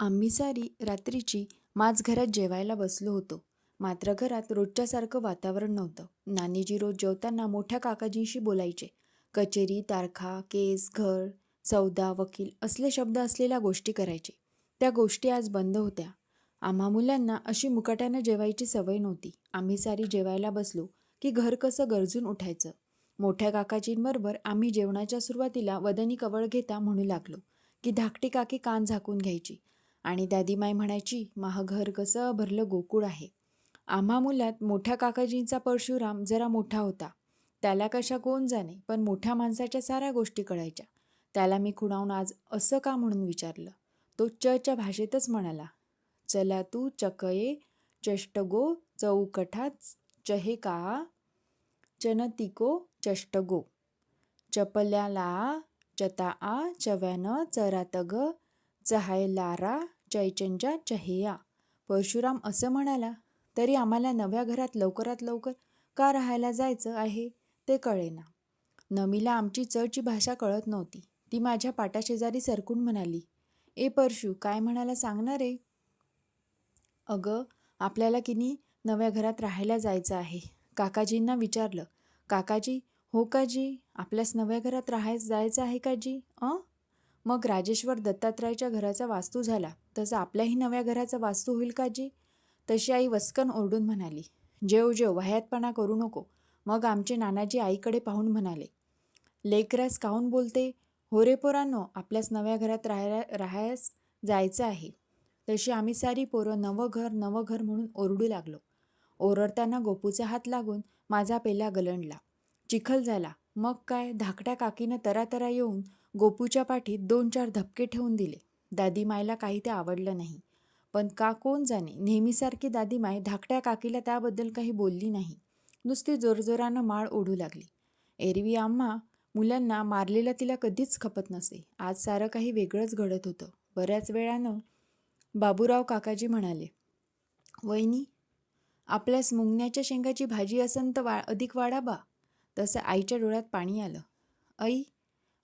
आम्ही सारी रात्रीची माझ घरात जेवायला बसलो होतो. मात्र घरात रोजच्यासारखं वातावरण नव्हतं. नानीजी रोज जेवताना मोठ्या काकाजींशी बोलायचे. कचेरी, तारखा, केस, घर, सौदा, वकील असले शब्द असलेल्या गोष्टी करायचे. त्या गोष्टी आज बंद होत्या. आम्हा मुलांना अशी मुकाट्यानं जेवायची सवय नव्हती. आम्ही सारी जेवायला बसलो की घर कसं गरजून उठायचं. मोठ्या काकाजींबरोबर आम्ही जेवणाच्या सुरुवातीला वदनी कवळ घेता म्हणू लागलो की धाकटी काकी कान झाकून घ्यायची आणि दादीमाय म्हणायची, "माह घर कसं भरलं गोकुळ आहे." आम्हा मुलात मोठ्या काकाजींचा परशुराम जरा मोठा होता. त्याला कशा कोण जाणे, पण मोठ्या माणसाच्या साऱ्या गोष्टी कळायच्या. त्याला मी खुणावून आज असं का म्हणून विचारलं. तो च्या भाषेतच म्हणाला, "चला तू चकये चष्टगो चौकठा चहे का चनतिको चष्टगो चपल्याला चताआ चव्यानं चरातग चहायलारा चैचंजा चहेया." परशुराम असं म्हणाला तरी आम्हाला नव्या घरात लवकरात लवकर का राहायला जायचं आहे ते कळेना. नमीला आमची ची भाषा कळत नव्हती. ती माझ्या पाटाशेजारी सरकून म्हणाली, "ए परशू, काय म्हणाला सांगणार रे?" "अगं, आपल्याला किनी नव्या घरात राहायला जायचं आहे." काकाजींना विचारलं. "काकाजी, हो काजी, आपल्यास नव्या घरात राहायला जायचं आहे काजी? मग राजेश्वर दत्तात्रयाच्या घराचा वास्तू झाला तसं आपल्याही नव्या घराचा वास्तू होईल काजी?" तशी आई वस्कन ओरडून म्हणाली, "जेव जेव, वह्यातपणा करू नको." मग आमचे नानाजी आईकडे पाहून म्हणाले, "लेकरास काहून बोलते? हो रे पोरांनो, आपल्यास नव्या घरात राहायस जायचं आहे." तशी आम्ही सारी पोरं नवं घर म्हणून ओरडू लागलो. ओरडताना गोपूचा हात लागून माझा पेला गलंडला. चिखल झाला. मग काय, धाकट्या काकीनं तरातरा येऊन गोपूच्या पाठीत 2-4 धपके ठेवून दिले. दादीमायला काही ते आवडलं नाही. पण का कोण जाणे, नेहमीसारखी दादीमाय धाकट्या काकीला त्याबद्दल काही बोलली नाही. नुसती जोरजोरानं माळ ओढू लागली. एरवी आम्हा मुलांना मारलेलं तिला कधीच खपत नसे. आज सारं काही वेगळंच घडत होतं. बऱ्याच वेळानं बाबूराव काकाजी म्हणाले, "वहिनी, आपल्यास मुंगण्याच्या शेंगाची भाजी असन तर अधिक वाढा बा." तसं आईच्या डोळ्यात पाणी आलं. "ऐ,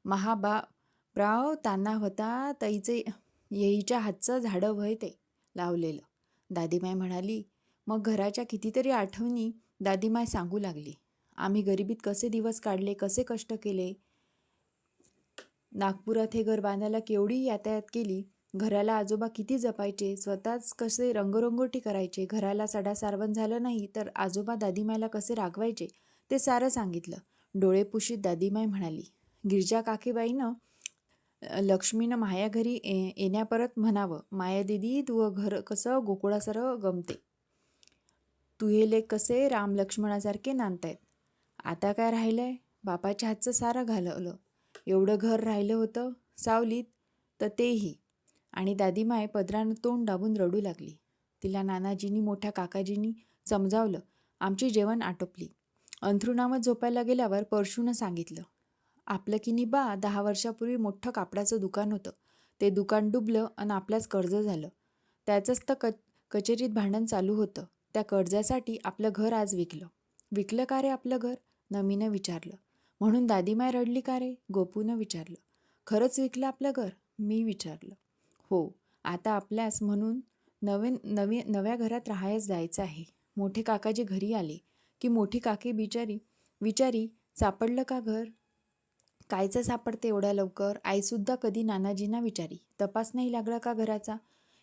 महाबाबराव ताना होता तैचे येईच्या हातचं झाडं व्हय ते लावलेलं." दादीमाय म्हणाली. मग घराच्या कितीतरी आठवणी दादीमाय सांगू लागली. आम्ही गरिबीत कसे दिवस काढले, कसे कष्ट केले. नागपुरात हे घर बांधायला केवढी यातायात केली. घराला आजोबा किती जपायचे, स्वतःच कसे रंगरंगोटी करायचे. घराला सडा सारवण झालं नाही तर आजोबा दादीमायला कसे रागवायचे ते सारं सांगितलं. डोळे पुशीत दादीमाय म्हणाली, "गिरजा काकीबाईनं लक्ष्मीनं माया घरी येण्या परत म्हणावं, माया दिदी तू घर कसं गोकुळासारं गमते. तुहे लेक कसे राम लक्ष्मणासारखे नांदतायत. आता काय राहिलंय, बापाच्या हातचं सारं घालवलं. एवढं घर राहिलं होतं सावलीत तर तेही." आणि दादीमाय पदरानं तोंड दाबून रडू लागली. तिला नानाजींनी मोठ्या काकाजींनी समजावलं. आमची जेवण आटोपली. अंथरुणावर झोपायला गेल्यावर परशूनं सांगितलं, "आपलं किनी बा 10 वर्षापूर्वी मोठं कापडाचं दुकान होतं. ते दुकान डुबलं आणि आपल्याच कर्ज झालं. त्याचंच तर कचेरीत भांडण चालू होतं. त्या कर्जासाठी आपलं घर आज विकलं." "विकलं का रे आपलं घर?" नमीनं विचारलं. "म्हणून दादीमाय रडली का रे?" गोपूनं विचारलं. "खरंच विकलं आपलं घर?" मी विचारलं. "हो, आता आपल्यास म्हणून नव्या घरात राहायला जायचं आहे." मोठे काकाजी घरी आले की मोठी काकी विचारी, "सापडलं का घर?" "कायचं सापडते एवढ्या लवकर?" आईसुद्धा कधी नानाजींना विचारी, "तपास नाही लागला का घराचा?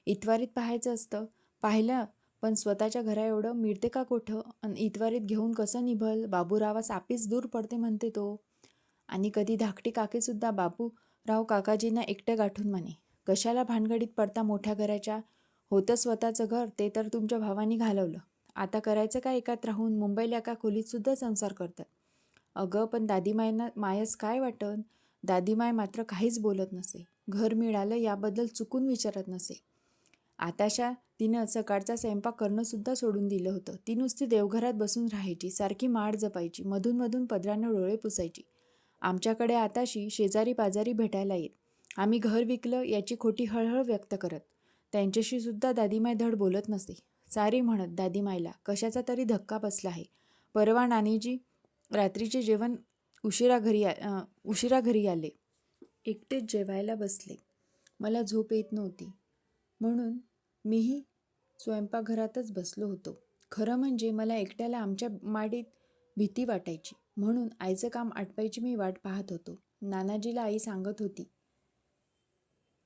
इतवारीत पाहायचं असतं." "पाहिलं, पण स्वतःच्या घरा एवढं मिळते का कोठं? आणि इतवारीत घेऊन कसं निभल? बाबूरावास आपीच दूर पडते म्हणते तो." आणि कधी धाकटी काकीसुद्धा बाबूराव काकाजींना एकटं गाठून म्हणे, "कशाला भानगडीत पडता मोठ्या घराच्या? होतं स्वतःचं घर, ते तर तुमच्या भावानी घालवलं. आता करायचं काय एकात राहून? मुंबईला एका खोलीतसुद्धा संसार करतात." अगं, पण दादीमायना मायस काय वाटन? दादीमाय मात्र काहीच बोलत नसे. घर मिळालं याबद्दल चुकून विचारत नसे. आताशा तिनं सकाळचा स्वयंपाक करणंसुद्धा सोडून दिलं होतं. ती नुसती देवघरात बसून राहायची, सारखी माळ जपायची, मधून पदरानं डोळे पुसायची. आमच्याकडे आताशी शेजारी पाजारी भेटायला येत. आम्ही घर विकलं याची खोटी हळहळ व्यक्त करत. त्यांच्याशी सुद्धा दादीमाय धड बोलत नसे. सारी म्हणत दादीमायला कशाचा तरी धक्का बसला आहे. परवा नानीजी रात्रीचे जेवण उशिरा घरी आले. एकटेच जेवायला बसले. मला झोप येत नव्हती. म्हणून मीही स्वयंपाकघरातच बसलो होतो. खरं म्हणजे मला एकट्याला आमच्या माडीत भीती वाटायची. म्हणून आईचं काम आटपायची मी वाट पाहत होतो. नानाजीला आई सांगत होती,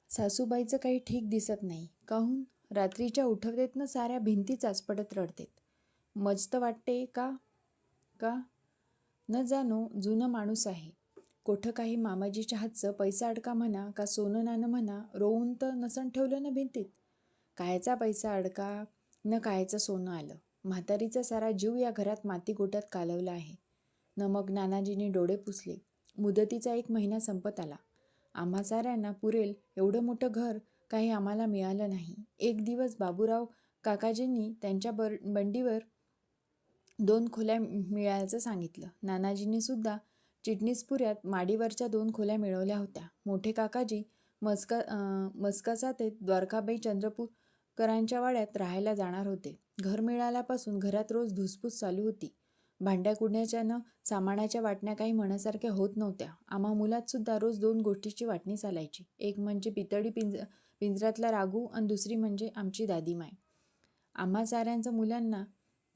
सासूबाईचं काही ठीक दिसत नाही. काहून? रात्रीच्या उठवतेत साऱ्या भिंती चाचपडत रडतेत. मस्त वाटते का? का? न जाणो जुनं माणूस आहे. कोठं काही मामाजीच्या हातचं पैसा अडका म्हणा का सोनं नाणं म्हणा, रोवून तर नसन ठेवलं ना भिंतीत. कायचा पैसा अडका न कायचं सोनं आलं. म्हातारीचा सारा जीव या घरात माती गोट्यात कालवला आहे. न मग नानाजींनी डोळे पुसले. मुदतीचा 1 महिना संपत आला. आम्हा साऱ्यांना पुरेल एवढं मोठं घर काही आम्हाला मिळालं नाही. एक दिवस बाबूराव काकाजींनी त्यांच्या बंडीवर 2 खोल्या मिळायचं सांगितलं. नानाजींनी सुद्धा चिटणीसपुऱ्यात माडीवरच्या 2 खोल्या मिळवल्या होत्या. मोठे काकाजी मस्कासातेत द्वारकाबाई चंद्रपूरकरांच्या वाड्यात राहायला जाणार होते. घर मिळाल्यापासून घरात रोज धुसफूस चालू होती. भांड्या कुडण्याच्या सामानाच्या वाटण्या काही मनासारख्या होत नव्हत्या. आम्हा मुलात सुद्धा रोज 2 गोष्टीची वाटणी चालायची. एक म्हणजे पितळी पिंजऱ्यातला रागू आणि दुसरी म्हणजे आमची दादीमाय. आम्हा साऱ्यांच्या मुलांना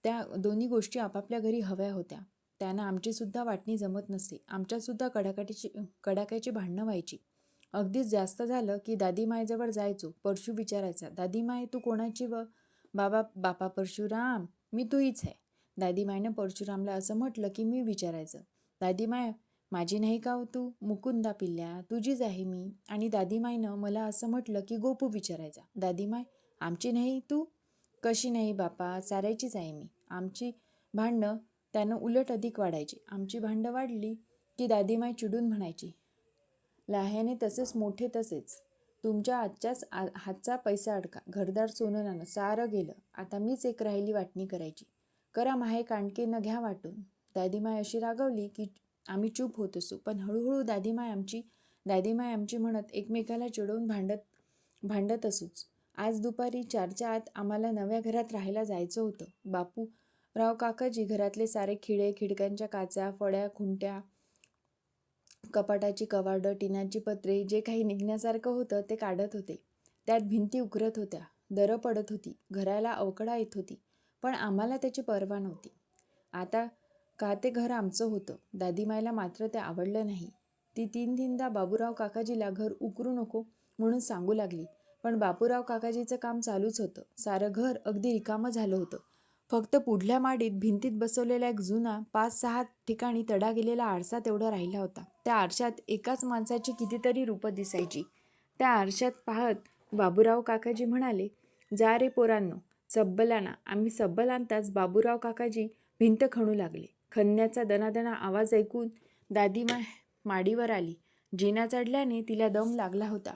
त्या दोन्ही गोष्टी आपापल्या घरी हव्या होत्या. त्यांना आमची सुद्धा वाटणी जमत नसे. आमच्यात सुद्धा कडाक्याची भांडणं व्हायची. अगदीच जास्त झालं की दादीमायजवळ जायचो. परशू विचारायचा, दादीमाय तू कोणाची व? बापा परशुराम, मी तुहीच आहे. दादीमायनं परशुरामला असं म्हटलं की मी विचारायचं, दादीमाय माझी नाही का हो तू? मुकुंदा पिल्ल्या, तुझीच आहे मी. आणि दादीमायनं मला असं म्हटलं की गोपू विचारायचा, दादीमाय आमची नाही तू? कशी नाही बापा, सारायचीच आहे मी. आमची भांडणं त्यानं उलट अधिक वाढायची. आमची भांडणं वाढली की दादीमाय चिडून म्हणायची, लाह्याने तसेच मोठे तसेच. तुमच्या आजच्याच हातचा पैसा अडका, घरदार सोनं नाणं सारं गेलं. आता मीच एक राहिली वाटणी करायची. करा माहे कांडके न घ्या वाटून. दादीमाय अशी रागवली की आम्ही चूप होत असू. पण हळूहळू दादीमाय आमची म्हणत एकमेकाला चिडवून भांडत असूच. आज दुपारी 4च्या आत आम्हाला नव्या घरात राहायला जायचं होतं. बापूराव काकाजी घरातले सारे खिळे, खिडक्यांच्या काचा, फळ्या, खुंट्या, कपाटाची कवाडं, टिनाची पत्रे, जे काही निघण्यासारखं होतं ते काढत होते. त्यात भिंती उकरत होत्या, दरं पडत होती, घराला अवकडा येत होती. पण आम्हाला त्याची पर्वा नव्हती. आता का ते घर आमचं होतं. दादीमायला मात्र ते आवडलं नाही. ती 3-3दा बाबूराव काकाजीला घर उकरू नको म्हणून सांगू लागली. पण बापूराव काकाजीचं काम चालूच होतं. सारं घर अगदी रिकामं झालं होतं. फक्त पुढल्या माडीत भिंतीत बसवलेला एक जुना 5-6 ठिकाणी तडा गेलेला आरसा तेवढा राहिला होता. त्या आरशात एकाच माणसाची कितीतरी रूपं दिसायची. त्या आरशात पाहत बाबूराव काकाजी म्हणाले, जा रे पोरांनो, सब्बल आणा. आम्ही सब्बल आणताच बाबूराव काकाजी भिंत खणू लागले. खणण्याचा दणादणा आवाज ऐकून दादीमाय माडीवर आली. जिना चढल्याने तिला दम लागला होता.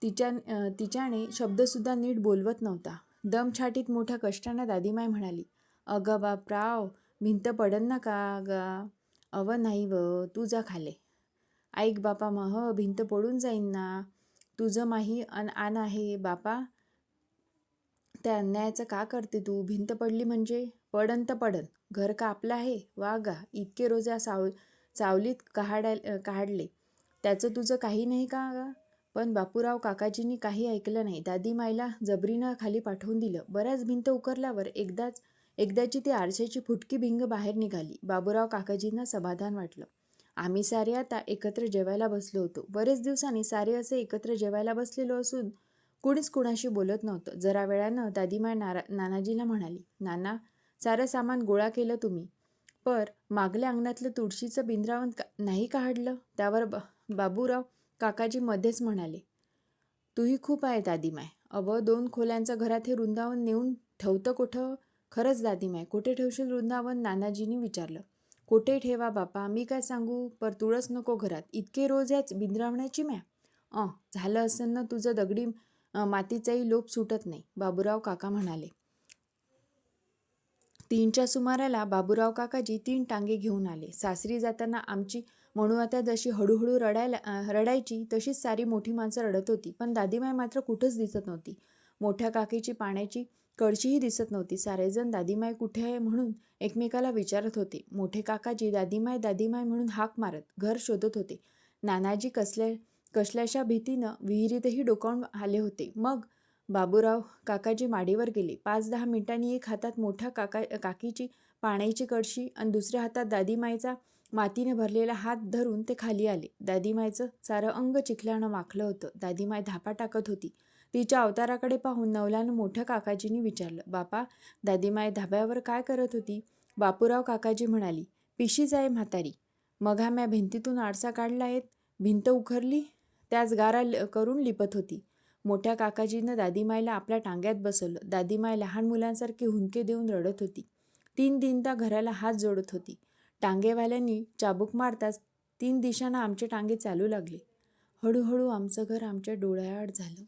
तिच्याने शब्दसुद्धा नीट बोलवत नव्हता. दमछाटीत मोठ्या कष्टानं दादीमाय म्हणाली, अगं बापराव, भिंत पडन ना का गा? अव नाही व, तू जा खाले. ऐक बापा मह, भिंत पडून जाईन ना. तुझं माही आण आहे बापा. त्या अन्यायाचं का करते तू? भिंत पडली म्हणजे पडन तर पडन. घर का आपलं आहे? वा गा, इतके रोजा सावलीत काढले, त्याचं तुझं काही नाही का गा? पण बापूराव काकाजींनी काही ऐकलं नाही. दादीमायला जबरीनं खाली पाठवून दिलं. बऱ्याच भिंत उकरल्यावर एकदाची ती आरशाची फुटकी भिंग बाहेर निघाली. बाबूराव काकाजींना समाधान वाटलं. आम्ही सारे आता एकत्र जेवायला बसलो होतो. बरेच दिवसांनी सारे असे एकत्र जेवायला बसलेलो असून कुणीच कुणाशी बोलत नव्हतं. जरा वेळानं दादीमाय नानाजीला म्हणाली, नाना, सारं सामान गोळा केलं तुम्ही, पर मागल्या अंगणातलं तुळशीचं बिंद्रावन नाही काढलं? त्यावर बाबूराव काकाजी मध्येच म्हणाले, तूही खूप आहे दादीमाय. 2 खोल्यांचं घरात हे वृंदावन नेऊन ठेवतं कोठं? खरंच दादीमाय, कोठे ठेवशील वृंदावन? नानाजींनी विचारलं. कोठे ठेवा बापा, मी काय सांगू, पर तुळस नको घरात. इतके रोज याच बिंद्रावण्याची म्या. झालं असेल ना तुझं दगडी मातीचाही लोप सुटत नाही, बाबूराव काका म्हणाले. 3च्या सुमाराला बाबूराव काकाजी 3 टांगे घेऊन आले. सासरी जाताना आमची म्हणू आता जशी हळूहळू रडायची तशीच सारी मोठी माणसं रडत होती. पण दादीमाय मात्र कुठंच दिसत नव्हती. मोठ्या काकीची पाण्याची कळशीही दिसत नव्हती. सारेजण दादीमाय कुठे आहे म्हणून एकमेकाला विचारत होते. मोठे काकाजी दादीमाय दादीमाय म्हणून हाक मारत घर शोधत होते. नानाजी कसल्याशा भीतीनं विहिरीतही डोकावून आले होते. मग बाबूराव काकाजी माडीवर गेले. 5-10 मिनिटांनी एक हातात मोठ्या काकीची पाण्याची कळशी आणि दुसऱ्या हातात दादीमाईचा मातीने भरलेला हात धरून ते खाली आले. दादीमाईचं सारं अंग चिखलानं माखलं होतं. दादीमाई धापा टाकत होती. तिच्या अवताराकडे पाहून नवल्यानं मोठ्या काकाजींनी विचारलं, बापा, दादीमाई धाब्यावर काय करत होती? बापूराव काकाजी म्हणाली, पिशीच आहे म्हातारी. मघा म्या भिंतीतून आरसा काढलायत. भिंत उखरली, त्याच गारा करून लिपत होती. मोठ्या काकाजीनं दादीमाईला आपल्या टांग्यात बसवलं. दादीमाई लहान मुलांसारखी हुंदके देऊन रडत होती. 3 दिनता घराला हात जोडत होती. टांगेवाल्यांनी चाबूक मारताच 3 दिशांना आमचे टांगे चालू लागले. हळूहळू आमचं घर आमच्या डोळ्याआड झालं.